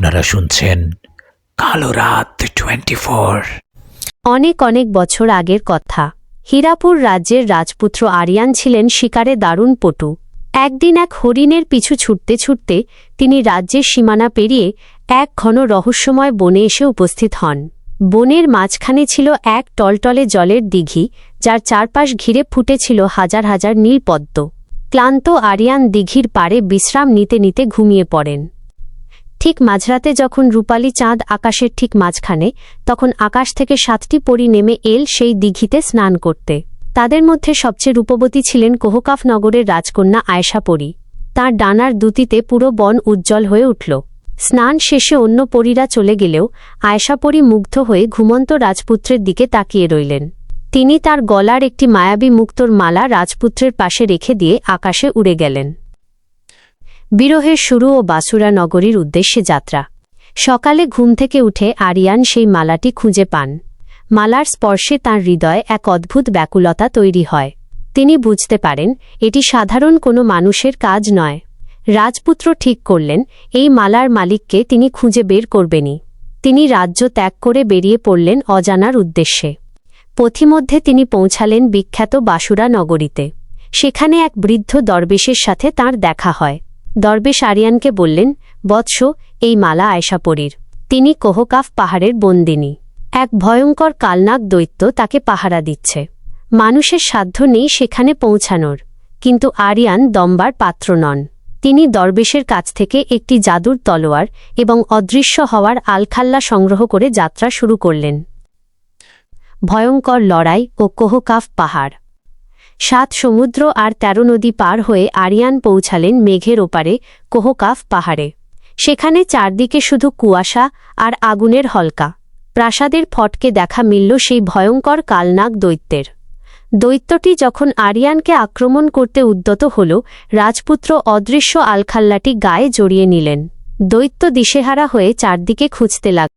আপনারা শুনছেন কালো রাত 24। অনেক অনেক বছর আগের কথা। হীরাপুর রাজ্যের রাজপুত্র আরিয়ান ছিলেন শিকারে দারুণ পটু। একদিন এক হরিণের পিছু ছুটতে ছুটতে তিনি রাজ্যের সীমানা পেরিয়ে এক ঘন রহস্যময় বনে এসে উপস্থিত হন। বনের মাঝখানে ছিল এক টলটলে জলের দিঘি, যার চারপাশ ঘিরে ফুটেছিল হাজার হাজার নীল পদ্ম। ক্লান্ত আরিয়ান দিঘির পাড়ে বিশ্রাম নিতে নিতে ঘুমিয়ে পড়েন। ঠিক মাঝরাতে যখন রূপালী চাঁদ আকাশের ঠিক মাঝখানে, তখন আকাশ থেকে 7টি পরী নেমে এল সেই দিঘিতে স্নান করতে। তাদের মধ্যে সবচেয়ে রূপবতী ছিলেন কোহকাফ নগরের রাজকন্যা আয়েশা পরী। তাঁর ডানার দুতিতে পুরো বন উজ্জ্বল হয়ে উঠল। স্নান শেষে অন্য পরীরা চলে গেলেও আয়েশা পরী মুগ্ধ হয়ে ঘুমন্ত রাজপুত্রের দিকে তাকিয়ে রইলেন। তিনি তার গলার একটি মায়াবী মুক্তোর মালা রাজপুত্রের পাশে রেখে দিয়ে আকাশে উড়ে গেলেন। বিরহের শুরু ও বাসুরা নগরীর উদ্দেশ্যে যাত্রা। সকালে ঘুম থেকে উঠে আরিয়ান সেই মালাটি খুঁজে পান। মালার স্পর্শে তাঁর হৃদয়ে এক অদ্ভুত ব্যাকুলতা তৈরি হয়। তিনি বুঝতে পারেন এটি সাধারণ কোনো মানুষের কাজ নয়। রাজপুত্র ঠিক করলেন এই মালার মালিককে তিনি খুঁজে বের করবেনই। তিনি রাজ্য ত্যাগ করে বেরিয়ে পড়লেন অজানার উদ্দেশ্যে। পথিমধ্যে তিনি পৌঁছালেন বিখ্যাত বাসুরা নগরীতে। সেখানে এক বৃদ্ধ দরবেশের সাথে তাঁর দেখা হয়। দরবেশ আরিয়ানকে বললেন, বৎস, এই মালা আয়েশা পরীর। তিনি কোহকাফ পাহাড়ের বন্দিনী। এক ভয়ঙ্কর কালনাগ দৈত্য তাকে পাহারা দিচ্ছে। মানুষের সাধ্য নেই সেখানে পৌঁছানোর। কিন্তু আরিয়ান দম্বার পাত্র নন। তিনি দরবেশের কাছ থেকে একটি জাদুর তলোয়ার এবং অদৃশ্য হওয়ার আলখাল্লা সংগ্রহ করে যাত্রা শুরু করলেন। ভয়ঙ্কর লড়াই ও কোহকাফ পাহাড়। 7 সমুদ্র আর 13 নদী পার হয়ে আরিয়ান পৌঁছালেন মেঘের ওপারে কোহকাফ পাহাড়ে। সেখানে চারদিকে শুধু কুয়াশা আর আগুনের হলকা। প্রাসাদের ফটকে দেখা মিলল সেই ভয়ঙ্কর কালনাগ দৈত্যের। দৈত্যটি যখন আরিয়ানকে আক্রমণ করতে উদ্যত হল, রাজপুত্র অদৃশ্য আলখাল্লাটি গায়ে জড়িয়ে নিলেন। দৈত্য দিশেহারা হয়ে চারদিকে খুঁজতে লাগল।